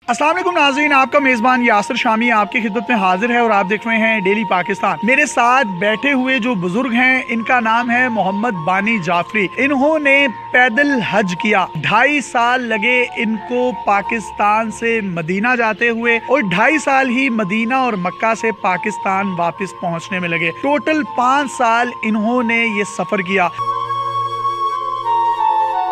अस्सलाम वालेकुम नाज़रीन, आपका मेज़बान यासिर शामी आपकी खिदमत में हाजिर है और आप देख रहे हैं डेली पाकिस्तान। मेरे साथ बैठे हुए जो बुजुर्ग हैं, इनका नाम है मोहम्मद बानी जाफरी। इन्होंने पैदल हज किया, 2.5 साल लगे इनको पाकिस्तान से मदीना जाते हुए और 2.5 साल ही मदीना और मक्का से पाकिस्तान वापस पहुंचने में लगे। टोटल 5 साल इन्होंने ये सफर किया।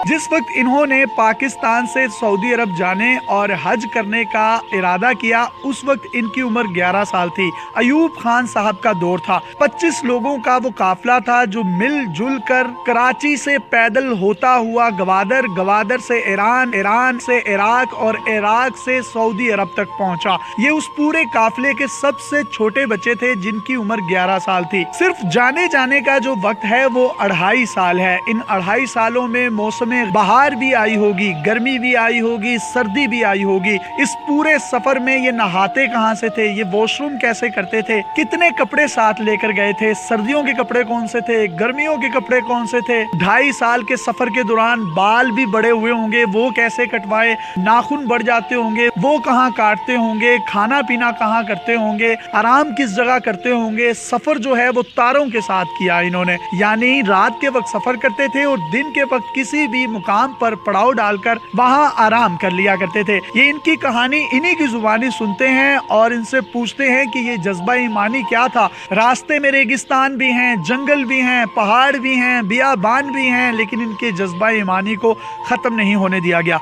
जिस वक्त इन्होंने पाकिस्तान से सऊदी अरब जाने और हज करने का इरादा किया, उस वक्त इनकी उम्र 11 साल थी। अयूब खान साहब का दौर था। 25 लोगों का वो काफिला था जो मिलजुल कर कराची से पैदल होता हुआ गवादर, गवादर से ईरान, ईरान से इराक और इराक से सऊदी अरब तक पहुंचा। ये उस पूरे काफिले के सबसे छोटे बच्चे थे जिनकी उम्र 11 साल थी। सिर्फ जाने जाने का जो वक्त है वो 2.5 साल है। इन 2.5 सालों में मौसम बहार भी आई होगी, गर्मी भी आई होगी, सर्दी भी आई होगी। इस पूरे सफर में ये नहाते कहाँ से थे, ये वॉशरूम कैसे करते थे, कितने कपड़े साथ लेकर गए थे, सर्दियों के कपड़े कौन से थे, गर्मियों के कपड़े कौन से थे। 2.5 साल के सफर के दौरान बाल भी बड़े हुए होंगे, वो कैसे कटवाए, नाखून बढ़ जाते होंगे, वो कहाँ काटते होंगे, खाना पीना कहाँ करते होंगे, आराम किस जगह करते होंगे। सफर जो है वो तारों के साथ किया इन्होंने, यानी रात के वक्त सफर करते थे और दिन के वक्त किसी भी मुकाम पर पड़ाव डालकर वहां आराम कर लिया करते थे। ये इनकी कहानी इन्हीं की जुबानी सुनते हैं और इनसे पूछते हैं कि ये जज्बा ईमानी क्या था। रास्ते में रेगिस्तान भी हैं, जंगल भी हैं, पहाड़ भी हैं, बियाबान भी हैं, लेकिन इनके जज्बा ईमानी को खत्म नहीं होने दिया गया।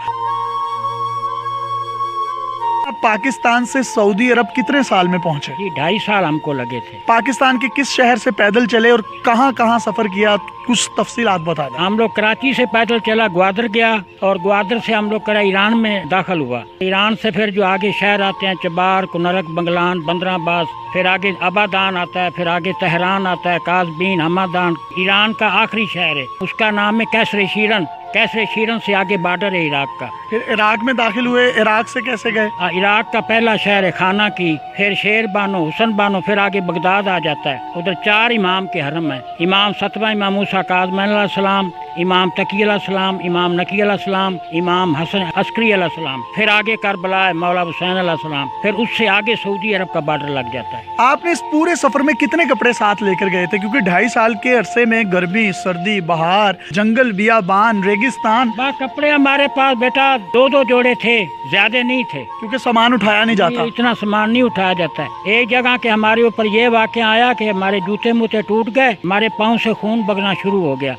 पाकिस्तान से सऊदी अरब कितने साल में पहुंचे? जी 2.5 साल हमको लगे थे। पाकिस्तान के किस शहर से पैदल चले और कहां कहां सफर किया, कुछ तफसीलात बता दें। हम लोग कराची से पैदल चला, ग्वादर गया और ग्वादर से हम लोग करा ईरान में दाखिल हुआ। ईरान से फिर जो आगे शहर आते हैं, चबार, कुनरक, बंगलान, बंदराबाद, फिर आगे आबादान आता है, फिर आगे तेहरान आता है, काजबीन, हमादान। ईरान का आखिरी शहर है, उसका नाम है कैसर शीरन। कैसर शीरन से आगे बॉर्डर है इराक का। फिर इराक में दाखिल हुए, इराक से कैसे गए? इराक का पहला शहर है खाना की, फिर शेर बानो, हुसन बानो, फिर आगे बगदाद आ जाता है। उधर 4 इमाम के हरम है। इमाम 7वां इमाम मूसा काज़िम अलैहिस्सलाम, इमाम तकी अलैहिस्सलाम, इमाम नकी अलैहिस्सलाम, इमाम हसन अस्करी अलैहिस्सलाम, फिर आगे करबला है, मौला हुसैन अलैहिस्सलाम, फिर उससे आगे सऊदी अरब का बॉर्डर लग जाता है। आपने इस पूरे सफर में कितने कपड़े साथ लेकर गए थे? क्योंकि 2.5 साल के अरसे में गर्मी, सर्दी, बहार, जंगल, बियाबान, रेगिस्तान। बस कपड़े हमारे पास बेटा 2-2 जोड़े थे, ज्यादा नहीं थे, क्योंकि सामान उठाया नहीं जाता। इतना सामान नहीं उठाया जाता है। एक जगह के हमारे ऊपर ये वाक़या आया कि हमारे जूते मूते टूट गए, हमारे पाँव से खून बगना शुरू हो गया।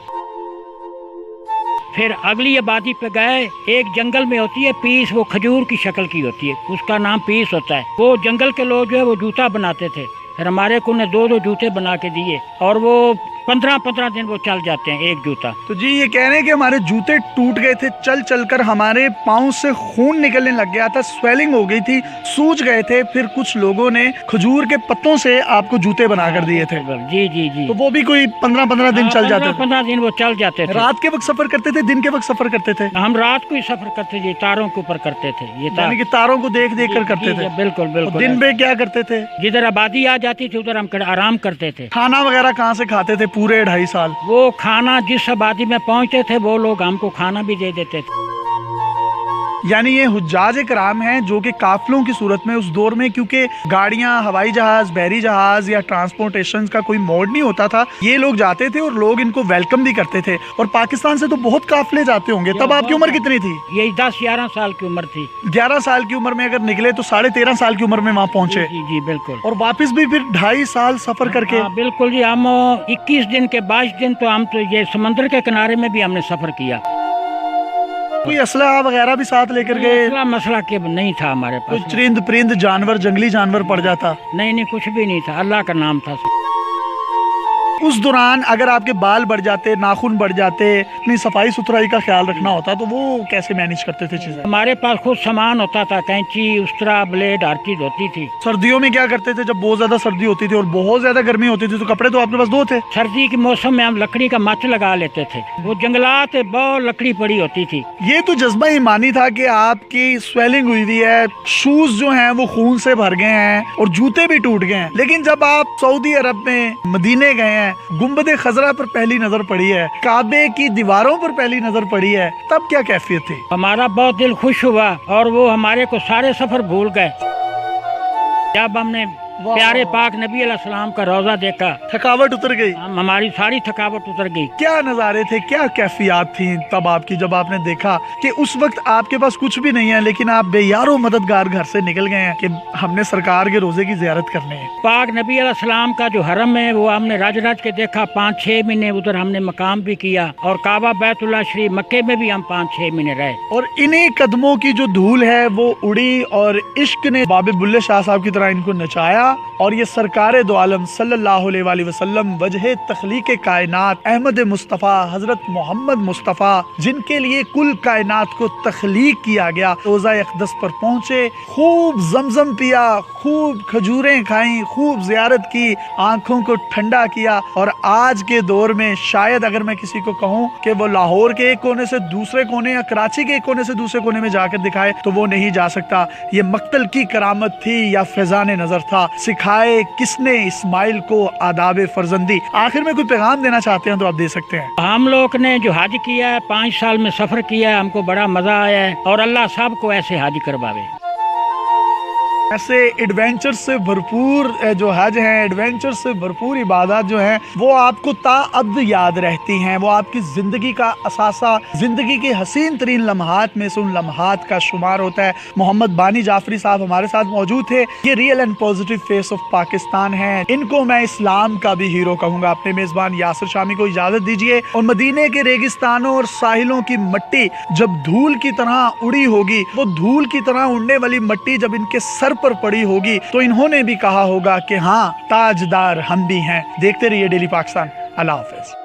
फिर अगली आबादी पे गए, एक जंगल में होती है पीस, वो खजूर की शक्ल की होती है, उसका नाम पीस होता है। वो जंगल के लोग जो है वो जूता बनाते थे, फिर हमारे को ने 2-2 जूते बना के दिए और वो 15-15 दिन वो चल जाते हैं एक जूता। तो जी ये कह रहे हैं कि हमारे जूते टूट गए थे, चल चल कर हमारे पाँव से खून निकलने लग गया था, स्वेलिंग हो गई थी, सूज गए थे। फिर कुछ लोगों ने खजूर के पत्तों से आपको जूते बना कर दिए थे। जी जी जी। तो वो भी कोई 15-15 दिन चल जाते थे? 15 दिन वो चल जाते थे। रात के वक्त सफर करते थे, दिन के वक्त सफर करते थे? हम रात को ही सफर करते थे, तारों के ऊपर करते थे। यानी कि तारों को देख देख कर करते थे? बिल्कुल बिल्कुल। दिन में क्या करते थे? जिधर आबादी आ जाती थी उधर हम आराम करते थे। खाना वगैरह कहाँ से खाते थे पूरे 2.5 साल? वो खाना जिस आबादी में पहुंचते थे वो लोग हमको खाना भी दे देते थे। यानी ये हुज्जाज कराम हैं जो कि काफिलों की सूरत में उस दौर में, क्योंकि गाड़ियां, हवाई जहाज, बहरी जहाज या ट्रांसपोर्टेशन का कोई मोड नहीं होता था, ये लोग जाते थे और लोग इनको वेलकम भी करते थे। और पाकिस्तान से तो बहुत काफिले जाते होंगे। तब आपकी उम्र कितनी थी? यही 10-11 साल की उम्र थी। 11 साल की उम्र में अगर निकले तो 13.5 साल की उम्र में वहाँ पहुंचे? जी जी बिल्कुल। और वापस भी फिर 2.5 साल सफर करके? बिल्कुल जी। हम 21 दिन के 22 दिन तो हम तो ये समंदर के किनारे में भी हमने सफर किया। कोई असला वगैरह भी साथ लेकर गए? मसला के नहीं था हमारे पास। कुछ चरिंद परिंद जानवर, जंगली जानवर पड़ जाता? नहीं, कुछ भी नहीं था, अल्लाह का नाम था। उस दौरान अगर आपके बाल बढ़ जाते, नाखून बढ़ जाते, अपनी सफाई सुथराई का ख्याल रखना होता, तो वो कैसे मैनेज करते थे चीजें? हमारे पास खुद सामान होता था, कैंची, उस्तरा, ब्लेड, हर चीज होती थी। सर्दियों में क्या करते थे? जब बहुत ज्यादा सर्दी होती थी और बहुत ज्यादा गर्मी होती थी तो कपड़े तो आपके पास 2 थे। सर्दी के मौसम में हम लकड़ी का मच लगा लेते थे, वो जंगलात बहुत लकड़ी पड़ी होती थी। ये तो जज्बा ईमानी था कि आपकी स्वेलिंग हुई हुई है, शूज जो हैं वो खून से भर गए हैं और जूते भी टूट गए हैं। लेकिन जब आप सऊदी अरब में मदीने गए हैं, गुंबद खजरा पर पहली नजर पड़ी है, काबे की दीवारों पर पहली नजर पड़ी है, तब क्या कैफियत थी? हमारा बहुत दिल खुश हुआ और वो हमारे को सारे सफर भूल गए जब हमने प्यारे पाक नबी अलैहिस्सलाम का रोजा देखा। थकावट उतर गई, हमारी सारी थकावट उतर गई। क्या नज़ारे थे, क्या कैफियत थी तब आपकी, जब आपने देखा कि उस वक्त आपके पास कुछ भी नहीं है लेकिन आप बेयारो मददगार घर से निकल गए हैं कि हमने सरकार के रोजे की ज़ियारत करनी है। पाक नबी अलैहिस्सलाम का जो हरम है वो हमने रज रज के देखा। 5-6 महीने उधर हमने मकाम भी किया और काबा बैतुल्लाह शरीफ मक्के में भी हम 5-6 महीने रहे। और इन्हीं कदमों की जो धूल है वो उड़ी और इश्क ने बाबे बुल्ले शाह साहब की तरह इनको नचाया और ये सरकार दो आलम सल्लल्लाहु अलैहि वसल्लम वजह तख्लीक कायनात अहमद मुस्तफ़ा हजरत मोहम्मद मुस्तफ़ा, जिनके लिए कुल कायनात को तख्लीक किया गया, रोज़ा अक़दस पर पहुँचे, खूब जमजम पिया, खूब खजूरें खाईं, खूब ज़ियारत की, आँखों को ठंडा किया। और आज के दौर में शायद अगर मैं किसी को कहूँ कि वो लाहौर के एक कोने से दूसरे कोने या कराची के एक कोने से दूसरे कोने में जाकर दिखाए तो वो नहीं जा सकता। ये मक्तल की करामत थी या फैज़ान नज़र था? सिखाए किसने इस्माइल को आदाब फर्जंदी? आखिर में कोई पैगाम देना चाहते हैं तो आप दे सकते हैं। हम लोग ने जो हज किया है, 5 साल में सफर किया है, हमको बड़ा मजा आया है और अल्लाह सब को ऐसे हज करवावे। ऐसे एडवेंचर से भरपूर जो हज हैं, एडवेंचर से भरपूर इबादत जो हैं, वो आपको ताअब्द याद रहती हैं। वो आपकी ज़िंदगी का असासा, ज़िंदगी के हसीन तरीन लम्हात में से उन लम्हात का शुमार होता है। मोहम्मद बानी जाफरी साहब हमारे साथ मौजूद थे। ये real and positive face of Pakistan है। इनको मैं इस्लाम का भी हीरो कहूँगा। अपने मेज़बान यासिर शामी को इजाज़त दीजिए। और मदीने के रेगिस्तानों और साहिलों की मट्टी जब धूल की तरह उड़ी होगी, वो धूल की तरह उड़ने वाली मट्टी जब इनके सर पर पड़ी होगी तो इन्होंने भी कहा होगा कि हाँ, ताजदार हम भी हैं। देखते रहिए डेली पाकिस्तान। अल्लाह हाफ़िज़।